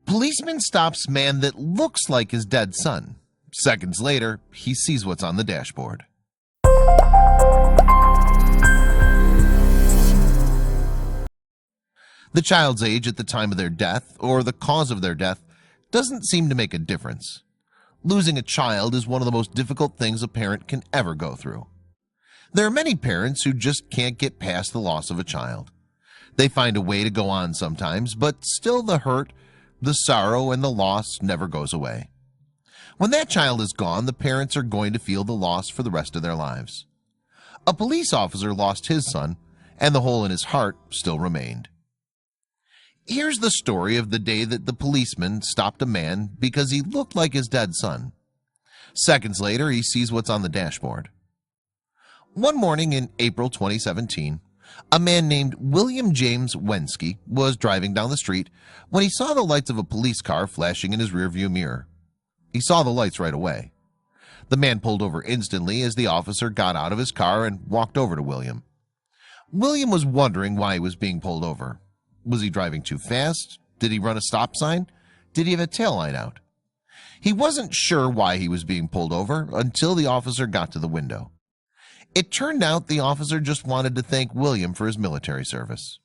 Policeman stops man that looks like his dead son. Seconds later, he sees what's on the dashboard. The child's age at the time of their death, or the cause of their death, doesn't seem to make a difference. Losing a child is one of the most difficult things a parent can ever go through. There are many parents who just can't get past the loss of a child. They find a way to go on sometimes, but still the hurt, the sorrow, and the loss never goes away. When that child is gone, the parents are going to feel the loss for the rest of their lives. A police officer lost his son, and the hole in his heart still remained. Here's the story of the day that the policeman stopped a man because he looked like his dead son. Seconds later, he sees what's on the dashboard. One morning in April 2017, a man named William James Wensky was driving down the street when he saw the lights of a police car flashing in his rearview mirror. He saw the lights right away. The man pulled over instantly as the officer got out of his car and walked over to William. William was wondering why he was being pulled over. Was he driving too fast? Did he run a stop sign? Did he have a tail light out? He wasn't sure why he was being pulled over until the officer got to the window. It turned out the officer just wanted to thank William for his military service.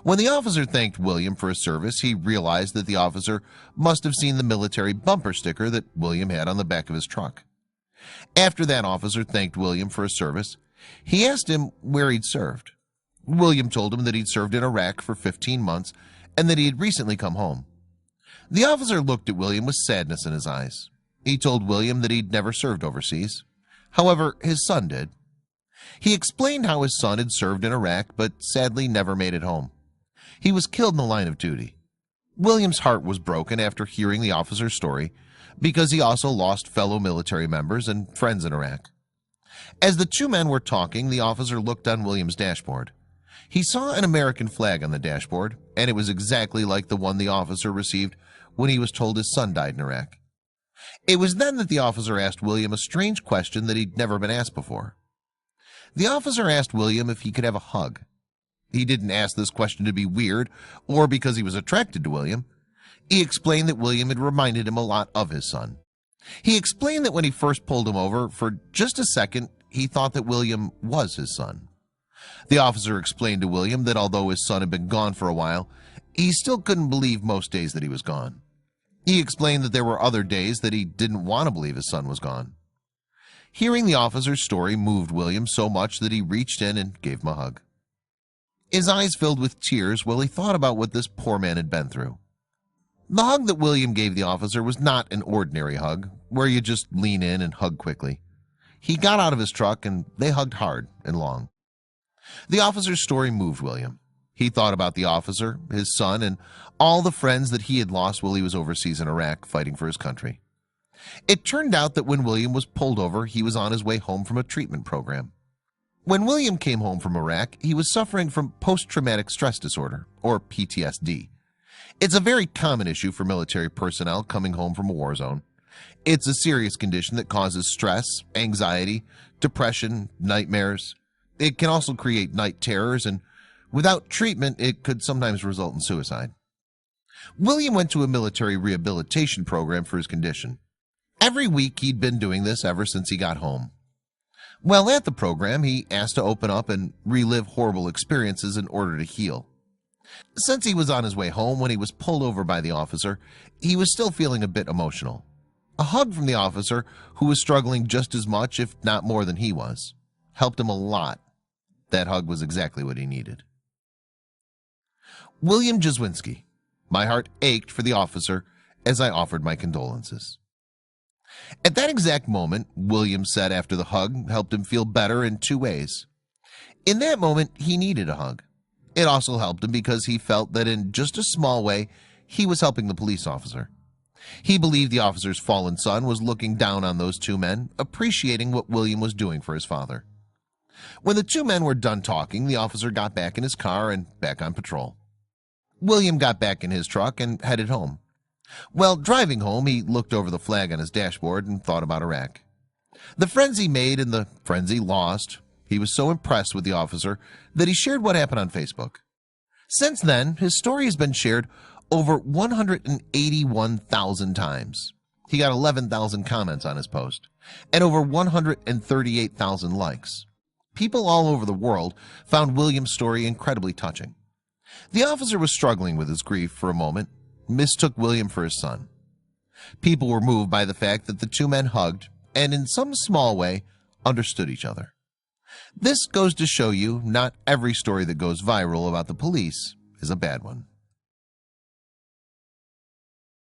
When the officer thanked William for his service, he realized that the officer must have seen the military bumper sticker that William had on the back of his truck. After that officer thanked William for his service, he asked him where he'd served. William told him that he'd served in Iraq for 15 months and that he had recently come home. The officer looked at William with sadness in his eyes. He told William that he'd never served overseas. However, his son did. He explained how his son had served in Iraq but sadly never made it home. He was killed in the line of duty. William's heart was broken after hearing the officer's story because he also lost fellow military members and friends in Iraq. As the two men were talking, the officer looked on William's dashboard. He saw an American flag on the dashboard, and it was exactly like the one the officer received when he was told his son died in Iraq. It was then that the officer asked William a strange question that he'd never been asked before. The officer asked William if he could have a hug. He didn't ask this question to be weird or because he was attracted to William. He explained that William had reminded him a lot of his son. He explained that when he first pulled him over, for just a second, he thought that William was his son. The officer explained to William that although his son had been gone for a while, he still couldn't believe most days that he was gone. He explained that there were other days that he didn't want to believe his son was gone. Hearing the officer's story moved William so much that he reached in and gave him a hug. His eyes filled with tears while he thought about what this poor man had been through. The hug that William gave the officer was not an ordinary hug, where you just lean in and hug quickly. He got out of his truck and they hugged hard and long. The officer's story moved William. He thought about the officer, his son, and all the friends that he had lost while he was overseas in Iraq fighting for his country. It turned out that when William was pulled over, he was on his way home from a treatment program. When William came home from Iraq, he was suffering from post-traumatic stress disorder, or PTSD. It's a very common issue for military personnel coming home from a war zone. It's a serious condition that causes stress, anxiety, depression, nightmares. It can also create night terrors, and without treatment, it could sometimes result in suicide. William went to a military rehabilitation program for his condition. Every week he'd been doing this ever since he got home. While at the program, he asked to open up and relive horrible experiences in order to heal. Since he was on his way home when he was pulled over by the officer, he was still feeling a bit emotional. A hug from the officer, who was struggling just as much, if not more than he was, helped him a lot. That hug was exactly what he needed. William Jaswinski. My heart ached for the officer as I offered my condolences. At that exact moment, William said after the hug helped him feel better in two ways. In that moment, he needed a hug. It also helped him because he felt that in just a small way, he was helping the police officer. He believed the officer's fallen son was looking down on those two men, appreciating what William was doing for his father. When the two men were done talking, the officer got back in his car and back on patrol. William got back in his truck and headed home. While driving home, he looked over the flag on his dashboard and thought about Iraq. The friends he made and the friends he lost. He was so impressed with the officer that he shared what happened on Facebook. Since then, his story has been shared over 181,000 times. He got 11,000 comments on his post and over 138,000 likes. People all over the world found William's story incredibly touching. The officer was struggling with his grief for a moment, mistook William for his son. People were moved by the fact that the two men hugged and in some small way understood each other. This goes to show you not every story that goes viral about the police is a bad one.